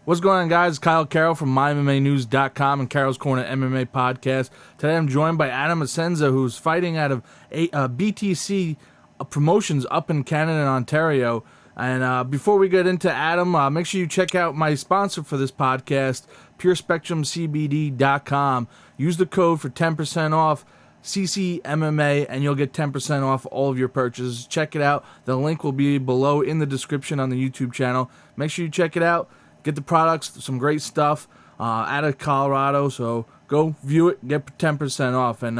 What's going on, guys? Kyle Carroll from MyMMAnews.com and Carroll's Corner MMA podcast. Today I'm joined by Adam Assenza, who's fighting out of BTC promotions up in Canada and Ontario. And before we get into Adam, make sure you check out my sponsor for this podcast, PureSpectrumCBD.com. Use the code for 10% off CCMMMA, and you'll get 10% off all of your purchases. Check it out. The link will be below in the description on the YouTube channel. Make sure you check it out. Get the products, some great stuff out of Colorado. So go view it, get 10% off. And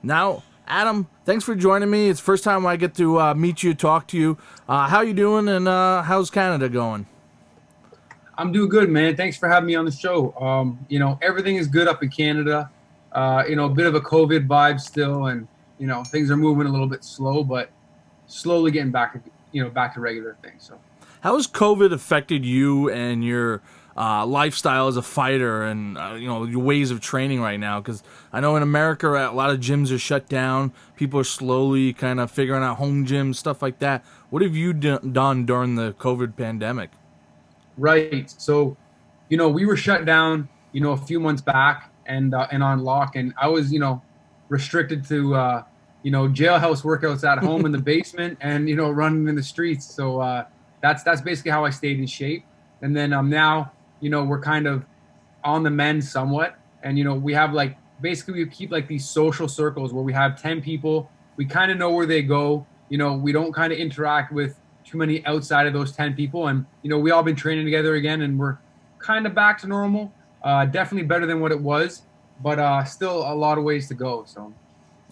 now, Adam, thanks for joining me. It's the first time I get to meet you, talk to you. How you doing, and how's Canada going? I'm doing good, man. Thanks for having me on the show. Everything is good up in Canada. A bit of a COVID vibe still, and things are moving a little bit slow, but slowly getting back to regular things. So. How has COVID affected you and your lifestyle as a fighter and, your ways of training right now? Because I know in America, a lot of gyms are shut down. People are slowly kind of figuring out home gyms, stuff like that. What have you done during the COVID pandemic? Right. So, we were shut down, a few months back and on lock. And I was, restricted to, jailhouse workouts at home in the basement and, running in the streets. So, that's basically how I stayed in shape. And then now, we're kind of on the mend somewhat. And, we have we keep these social circles where we have 10 people. We kind of know where they go. We don't kind of interact with too many outside of those 10 people. And, we all been training together again, and we're kind of back to normal. Definitely better than what it was, but still a lot of ways to go. So.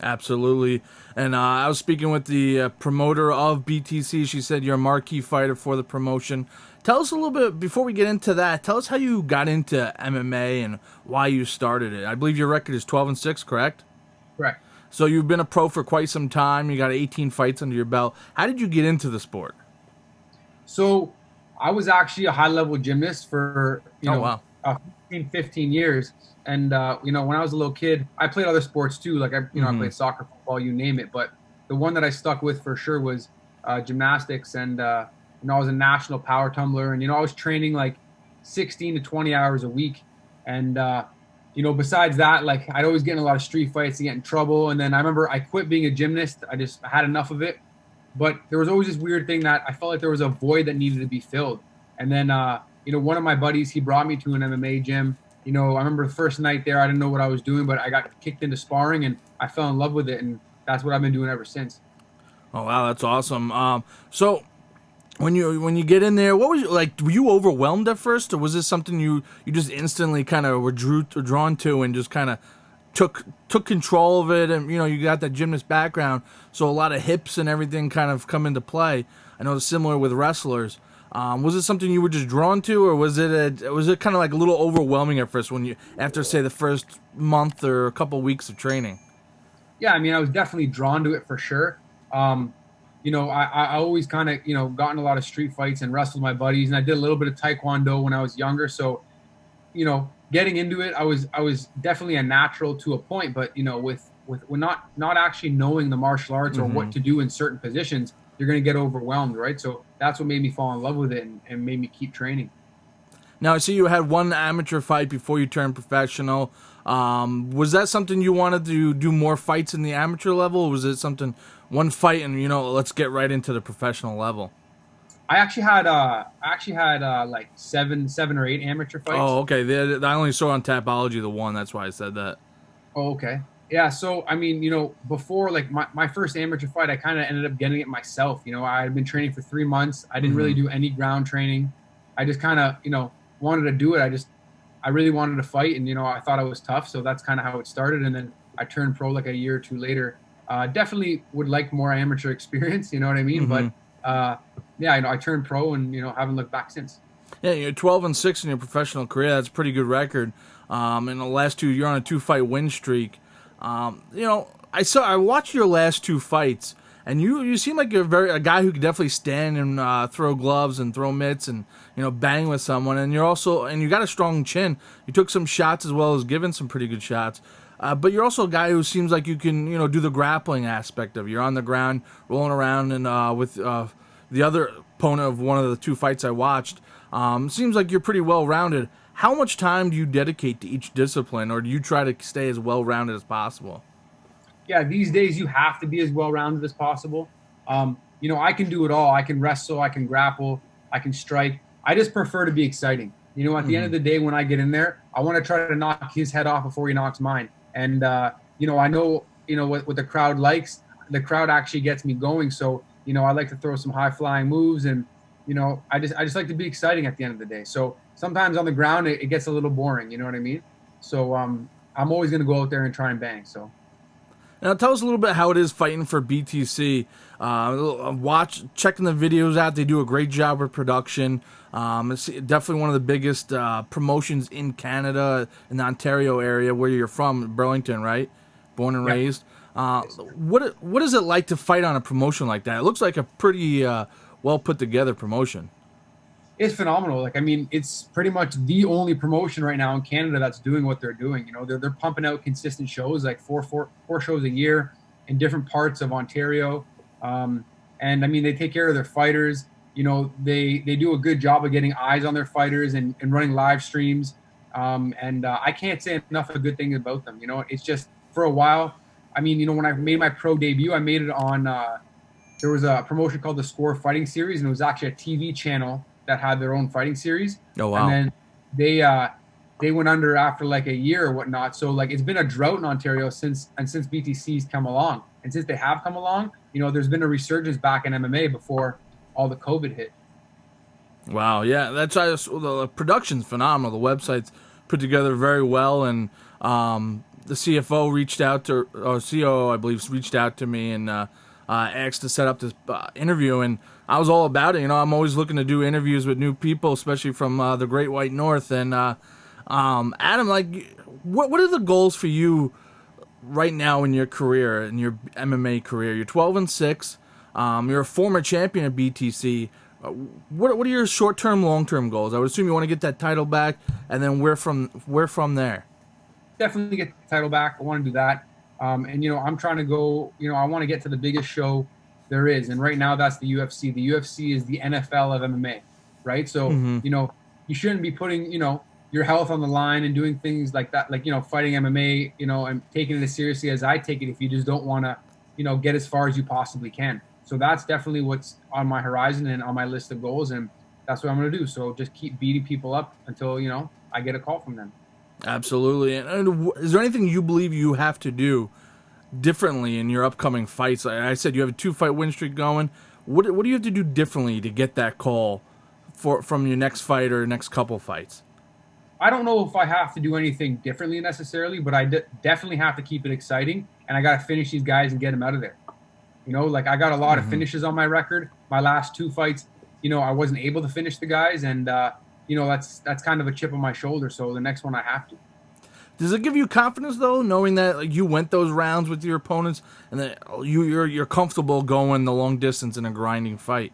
Absolutely. And I was speaking with the promoter of BTC. She said you're a marquee fighter for the promotion. Tell us a little bit, before we get into that, tell us how you got into MMA and why you started it. I believe your record is 12-6, correct? Correct. So you've been a pro for quite some time. You got 18 fights under your belt. How did you get into the sport? So I was actually a high-level gymnast for, 15 years. And, when I was a little kid, I played other sports too. I played soccer, football, you name it. But the one that I stuck with for sure was gymnastics. And, I was a national power tumbler. And, I was training 16 to 20 hours a week. And, besides that, I'd always get in a lot of street fights and get in trouble. And then I remember I quit being a gymnast. I had enough of it. But there was always this weird thing that I felt like there was a void that needed to be filled. And then, one of my buddies, he brought me to an MMA gym. I remember the first night there, I didn't know what I was doing, but I got kicked into sparring and I fell in love with it. And that's what I've been doing ever since. Oh, wow. That's awesome. So when you get in there, what was you like? Were you overwhelmed at first, or was this something you just instantly kind of were drawn to and just kind of took control of it? And, you got that gymnast background. So a lot of hips and everything kind of come into play. I know it's similar with wrestlers. Was it something you were just drawn to, or was it kind of a little overwhelming at first after say the first month or a couple weeks of training? Yeah, I was definitely drawn to it for sure. I always kind of got in a lot of street fights and wrestled my buddies, and I did a little bit of taekwondo when I was younger. So, getting into it, I was definitely a natural to a point, but with not actually knowing the martial arts or what to do in certain positions, you're going to get overwhelmed, right? So that's what made me fall in love with it and made me keep training. Now, I see you had one amateur fight before you turned professional. Was that something you wanted to do more fights in the amateur level, or was it something, one fight and, let's get right into the professional level? I actually had seven or eight amateur fights. Oh, okay. I only saw on Tapology the one. That's why I said that. Oh, okay. Yeah, so, before, my first amateur fight, I kind of ended up getting it myself. I had been training for 3 months. I didn't really do any ground training. I just kind of, wanted to do it. I really wanted to fight, and, I thought I was tough, so that's kind of how it started. And then I turned pro a year or two later. Definitely would like more amateur experience, you know what I mean? But, I turned pro and, haven't looked back since. Yeah, you're 12-6 in your professional career. That's a pretty good record. In the last two, you're on a 2-fight win streak. I watched your last 2 fights, and you seem like you're a guy who could definitely stand and throw gloves and throw mitts and bang with someone. And you got a strong chin. You took some shots as well as given some pretty good shots. But you're also a guy who seems like you can do the grappling aspect of it. You're on the ground rolling around and with the other opponent of one of the 2 fights I watched. Seems like you're pretty well-rounded. How much time do you dedicate to each discipline, or do you try to stay as well-rounded as possible? Yeah, these days you have to be as well-rounded as possible. I can do it all. I can wrestle, I can grapple, I can strike. I just prefer to be exciting. At the end of the day, when I get in there, I want to try to knock his head off before he knocks mine. And, I know, what the crowd likes. The crowd actually gets me going. So, I like to throw some high-flying moves, and, I just like to be exciting at the end of the day. So sometimes on the ground, it gets a little boring. You know what I mean? So I'm always going to go out there and try and bang. So. Now, tell us a little bit how it is fighting for BTC. Checking the videos out. They do a great job with production. It's definitely one of the biggest promotions in Canada, in the Ontario area, where you're from, Burlington, right? Born and raised. What is it like to fight on a promotion like that? It looks like a pretty well put together promotion. It's phenomenal. It's pretty much the only promotion right now in Canada that's doing what they're doing. They're pumping out consistent shows, like four shows a year in different parts of Ontario. And they take care of their fighters. They do a good job of getting eyes on their fighters and running live streams. I can't say enough of good things about them. It's just, for a while, when I made my pro debut, I made it on, there was a promotion called the Score Fighting Series, and it was actually a TV channel that had their own fighting series. Oh, wow. And then they went under after like a year or whatnot. So it's been a drought in Ontario since BTC's come along. And since they have come along, there's been a resurgence back in MMA before all the COVID hit. Wow, yeah, the production's phenomenal. The website's put together very well, and the CFO reached out to, or COO, I believe, reached out to me and asked to set up this interview, and I was all about it. I'm always looking to do interviews with new people, especially from the Great White North. And Adam, what are the goals for you right now in your career, in your MMA career? You're 12-6. You're a former champion of BTC. What are your short-term, long-term goals? I would assume you want to get that title back, and then where from there? Definitely get the title back. I want to do that. I'm trying to go, I want to get to the biggest show there is. And right now that's the UFC. The UFC is the NFL of MMA, right? So, you shouldn't be putting, your health on the line and doing things like that, like, fighting MMA, and taking it as seriously as I take it if you just don't want to, get as far as you possibly can. So that's definitely what's on my horizon and on my list of goals. And that's what I'm going to do. So just keep beating people up until, I get a call from them. Absolutely. And is there anything you believe you have to do differently in your upcoming fights? Like I said, you have a 2-fight win streak going. What do you have to do differently to get that call from your next fight or next couple fights? I don't know if I have to do anything differently necessarily, but I definitely have to keep it exciting, and I got to finish these guys and get them out of there. I got a lot of finishes on my record. My last 2 fights, I wasn't able to finish the guys, and that's kind of a chip on my shoulder. So the next one I have to. Does it give you confidence though, knowing that you went those rounds with your opponents and that you're comfortable going the long distance in a grinding fight?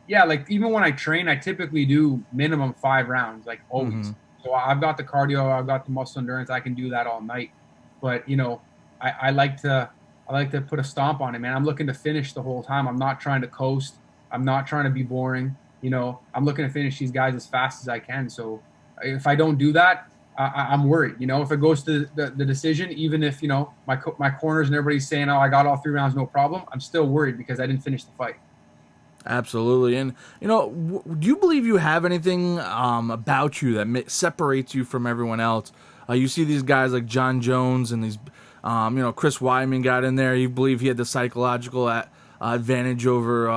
Yeah, even when I train, I typically do minimum 5 rounds, always. So I've got the cardio, I've got the muscle endurance, I can do that all night. But I like to put a stomp on it, man. I'm looking to finish the whole time. I'm not trying to coast. I'm not trying to be boring. I'm looking to finish these guys as fast as I can. So if I don't do that, I'm worried. If it goes to the decision, even if, my corners and everybody's saying, oh, I got all 3 rounds, no problem, I'm still worried because I didn't finish the fight. Absolutely. And, do you believe you have anything about you that separates you from everyone else? You see these guys like John Jones and these, Chris Weidman got in there. You believe he had the psychological advantage over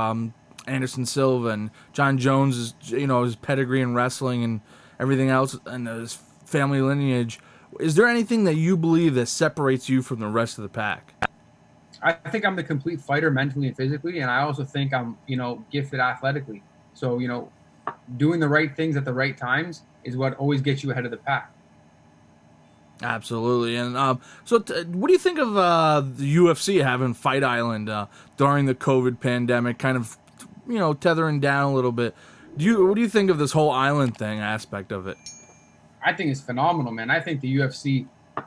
Anderson Silva, and John Jones is, his pedigree in wrestling and everything else, and his family lineage. Is there anything that you believe that separates you from the rest of the pack? I think I'm the complete fighter mentally and physically, and I also think I'm, gifted athletically. So, doing the right things at the right times is what always gets you ahead of the pack. Absolutely. And what do you think of the UFC having Fight Island during the COVID pandemic, kind of, tethering down a little bit? What do you think of this whole island thing aspect of it? I think it's phenomenal, man. I think the UFC,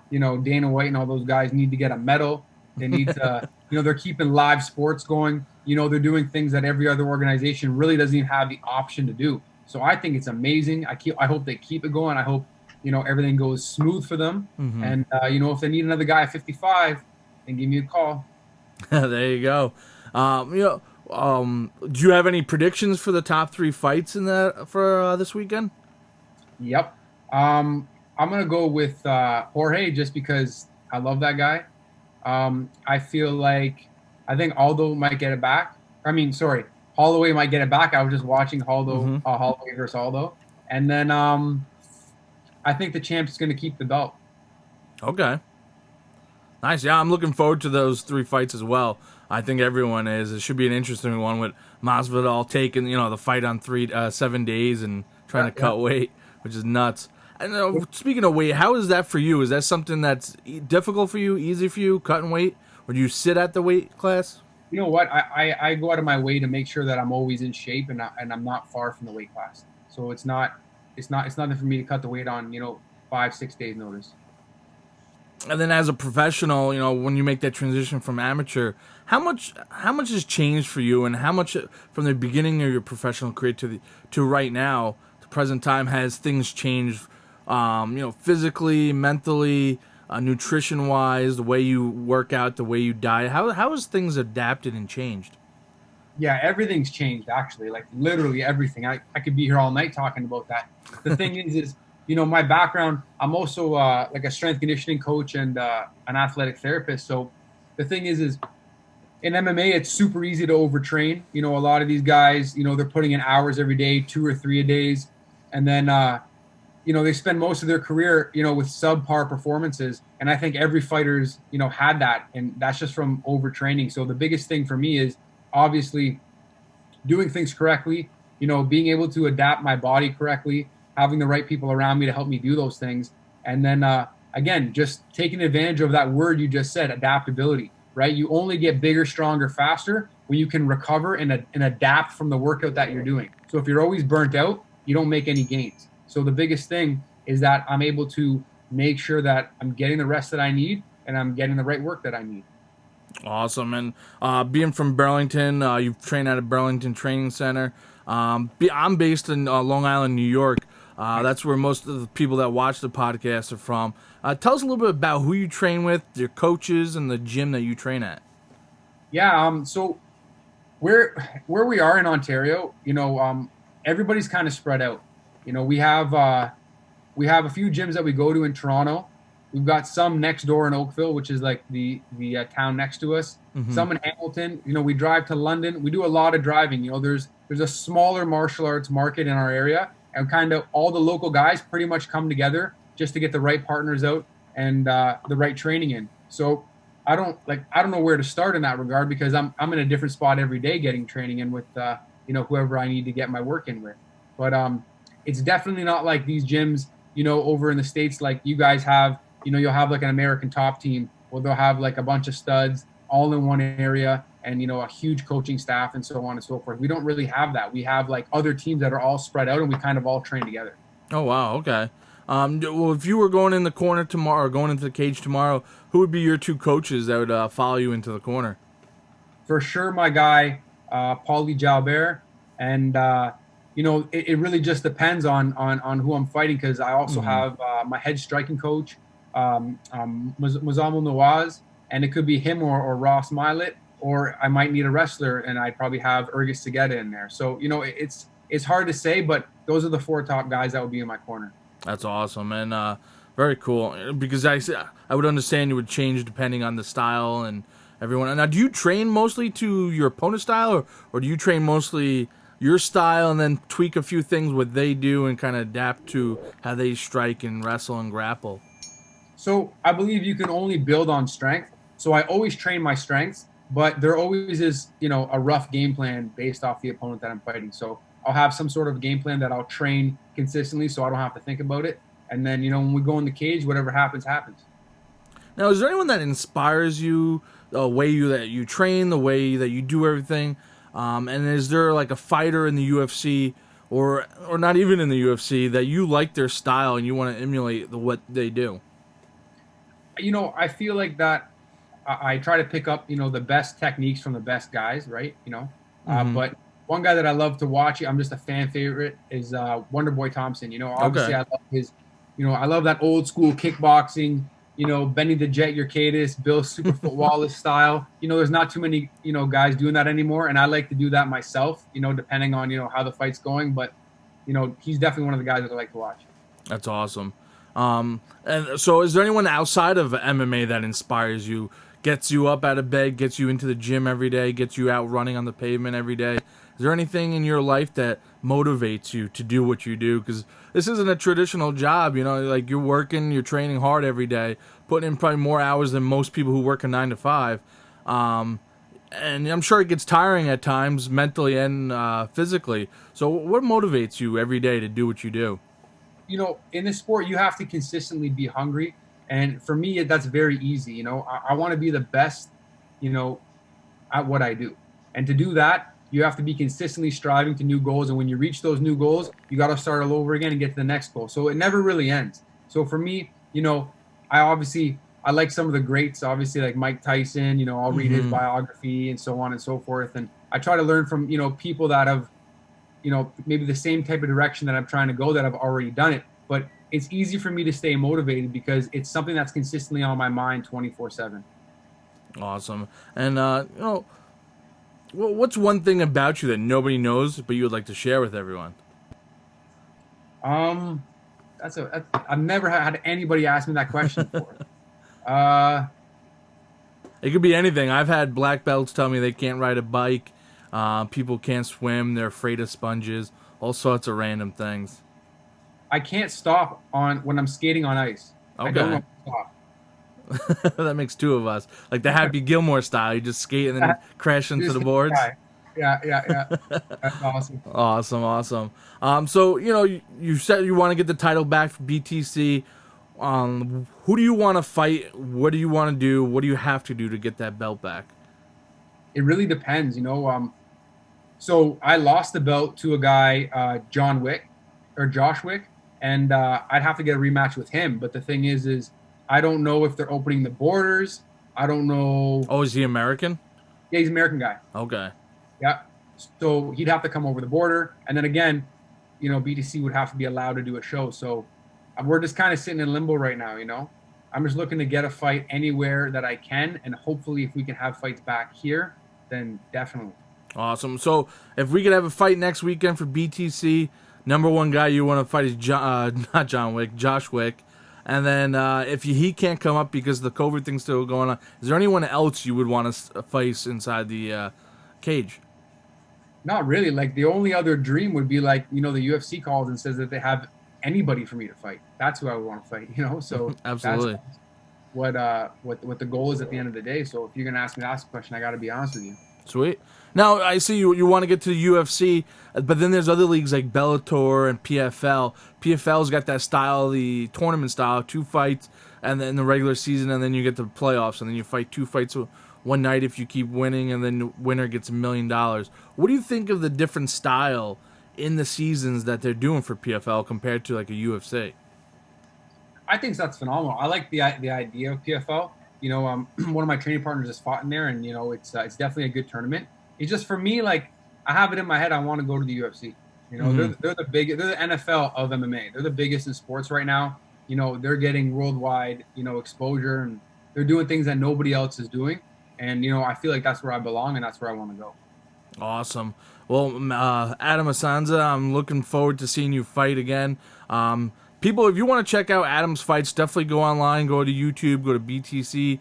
Dana White and all those guys need to get a medal. They need to, they're keeping live sports going. They're doing things that every other organization really doesn't even have the option to do. So I think it's amazing. I hope they keep it going. I hope, everything goes smooth for them. Mm-hmm. And, if they need another guy at 55, then give me a call. There you go. Do you have any predictions for the top 3 fights in that for this weekend? Yep. I'm gonna go with Jorge just because I love that guy. I think Aldo might get it back. I mean, sorry, Holloway might get it back. I was just watching Holloway versus Aldo, and then I think the champ's gonna keep the belt. Okay. Nice. Yeah, I'm looking forward to those 3 fights as well. I think everyone is. It should be an interesting one with Masvidal taking, the fight on 7 days and trying to cut weight, which is nuts. And speaking of weight, how is that for you? Is that something that's difficult for you, easy for you, cutting weight? Or do you sit at the weight class? You know what? I go out of my way to make sure that I'm always in shape and I'm not far from the weight class. So it's nothing for me to cut the weight on, 5-6 days notice. And then as a professional, when you make that transition from amateur, how much has changed for you, and how much from the beginning of your professional career to right now, to present time, has things changed? Physically, mentally, nutrition wise, the way you work out, the way you diet. How has things adapted and changed? Yeah, everything's changed actually. Like literally everything. I could be here all night talking about that. The thing is my background, I'm also like a strength conditioning coach and an athletic therapist. So the thing is in MMA, it's super easy to overtrain. A lot of these guys, they're putting in hours every day, 2 or 3 a days. And then, they spend most of their career, with subpar performances. And I think every fighter's, had that. And that's just from overtraining. So the biggest thing for me is obviously doing things correctly, being able to adapt my body correctly, having the right people around me to help me do those things. And then, again, just taking advantage of that word you just said, adaptability, right? You only get bigger, stronger, faster when you can recover and adapt from the workout that you're doing. So if you're always burnt out, you don't make any gains. So the biggest thing is that I'm able to make sure that I'm getting the rest that I need and I'm getting the right work that I need. Awesome. And being from Burlington, you've trained at a Burlington Training Center. I'm based in Long Island, New York. That's where most of the people that watch the podcast are from. Tell us a little bit about who you train with, your coaches, and the gym that you train at. Yeah. So where we are in Ontario, everybody's kind of spread out. We have a few gyms that we go to in Toronto. We've got some next door in Oakville, which is like the town next to us. Mm-hmm. Some in Hamilton. We drive to London. We do a lot of driving. There's a smaller martial arts market in our area. And kind of all the local guys pretty much come together just to get the right partners out and the right training in. So I don't know where to start in that regard because I'm in a different spot every day getting training in with whoever I need to get my work in with. But it's definitely not like these gyms over in the States like you guys have. You'll have like an American Top Team where they'll have like a bunch of studs all in one area and, a huge coaching staff and so on and so forth. We don't really have that. We have like other teams that are all spread out and we kind of all train together. Oh, wow. Okay. Well, if you were going in the corner tomorrow or going into the cage tomorrow, who would be your 2 coaches that would follow you into the corner? For sure, my guy, Paulie Jalbert. And, it really just depends on who I'm fighting because I also have my head striking coach, Muzammil Nawaz, and it could be him or Ross Milet, or I might need a wrestler, and I'd probably have Urgis Segeta in there. So, it's hard to say, but those are the 4 top guys that would be in my corner. That's awesome, and very cool, because I would understand it would change depending on the style and everyone. Now, do you train mostly to your opponent's style, or do you train mostly your style and then tweak a few things what they do and kind of adapt to how they strike and wrestle and grapple? So I believe you can only build on strength. So I always train my strengths, but there always is, a rough game plan based off the opponent that I'm fighting. So I'll have some sort of game plan that I'll train consistently so I don't have to think about it. And then, when we go in the cage, whatever happens, happens. Now, is there anyone that inspires you, the way that you train, the way that you do everything? And is there like a fighter in the UFC or not even in the UFC that you like their style and you want to emulate what they do? I feel like that I try to pick up, the best techniques from the best guys, right? But one guy that I love to watch, I'm just a fan favorite, is Wonder Boy Thompson. You know, obviously Okay. I love his, I love that old school kickboxing, Benny the Jet Urquidez, Bill Superfoot Wallace style. There's not too many, guys doing that anymore. And I like to do that myself, depending on, how the fight's going. But, he's definitely one of the guys that I like to watch. That's awesome. And so is there anyone outside of MMA that inspires you, gets you up out of bed, gets you into the gym every day, gets you out running on the pavement every day? Is there anything in your life that motivates you to do what you do? Because this isn't a traditional job, like you're working, you're training hard every day, putting in probably more hours than most people who work a 9 to 5. And I'm sure it gets tiring at times, mentally and physically. So what motivates you every day to do what you do? In this sport, you have to consistently be hungry. And for me, that's very easy. I want to be the best, at what I do. And to do that, you have to be consistently striving to new goals. And when you reach those new goals, you got to start all over again and get to the next goal. So it never really ends. So for me, I like some of the greats, obviously like Mike Tyson, I'll read his biography and so on and so forth. And I try to learn from, people that have, maybe the same type of direction that I'm trying to go that I've already done it. But it's easy for me to stay motivated because it's something that's consistently on my mind 24/7. Awesome. And, what's one thing about you that nobody knows but you would like to share with everyone? I've never had anybody ask me that question before. It could be anything. I've had black belts tell me they can't ride a bike. People can't swim. They're afraid of sponges. All sorts of random things. I can't stop when I'm skating on ice. Okay. I don't know how to stop. That makes two of us. Like the Happy Gilmore style. You just skate and then crash into the boards. Yeah. That's awesome. Awesome. So, you said you want to get the title back for BTC. Who do you want to fight? What do you want to do? What do you have to do to get that belt back? It really depends, So I lost the belt to a guy, Josh Wick, and I'd have to get a rematch with him. But the thing is I don't know if they're opening the borders. I don't know. Oh, is he American? Yeah, he's an American guy. Okay. Yeah. So he'd have to come over the border. And then again, BTC would have to be allowed to do a show. So we're just kind of sitting in limbo right now, I'm just looking to get a fight anywhere that I can. And hopefully if we can have fights back here, then definitely. Awesome. So if we could have a fight next weekend for BTC, number one guy you want to fight is Josh Wick. And then if he can't come up because the COVID thing's still going on, is there anyone else you would want to face inside the cage? Not really. Like the only other dream would be like, the UFC calls and says that they have anybody for me to fight. That's who I would want to fight, So Absolutely. That's what the goal is at the end of the day. So if you're going to ask me to ask a question, I got to be honest with you. Sweet. Now, I see you want to get to the UFC, but then there's other leagues like Bellator and PFL. PFL's got that style, the tournament style, 2 fights, and then the regular season, and then you get the playoffs, and then you fight 2 fights one night if you keep winning, and then the winner gets $1 million. What do you think of the different style in the seasons that they're doing for PFL compared to like a UFC? I think that's phenomenal. I like the idea of PFL. One of my training partners just fought in there, and it's definitely a good tournament. It's just for me, like I have it in my head, I want to go to the UFC. They're the NFL of MMA. They're the biggest in sports right now. They're getting worldwide, exposure, and they're doing things that nobody else is doing. And I feel like that's where I belong, and that's where I want to go. Awesome. Well, Adam Assenza, I'm looking forward to seeing you fight again. People, if you want to check out Adam's fights, definitely go online, go to YouTube, go to BTC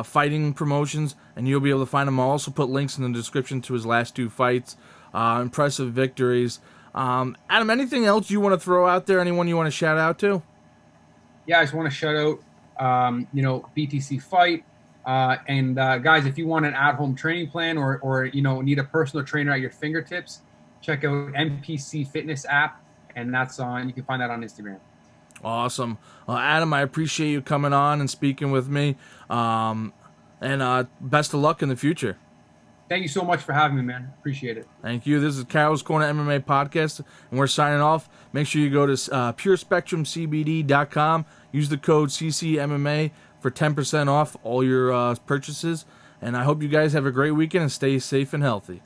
Fighting Promotions, and you'll be able to find him. I'll also put links in the description to his last 2 fights. Impressive victories. Adam, anything else you want to throw out there? Anyone you want to shout out to? Yeah, I just want to shout out, BTC Fight. And guys, if you want an at-home training plan or need a personal trainer at your fingertips, check out MPC Fitness app, and you can find that on Instagram. Awesome. Well, Adam, I appreciate you coming on and speaking with me. And best of luck in the future. Thank you so much for having me, man. Appreciate it. Thank you. This is Carol's Corner MMA Podcast, and we're signing off. Make sure you go to PureSpectrumCBD.com. Use the code CCMMMA for 10% off all your purchases. And I hope you guys have a great weekend and stay safe and healthy.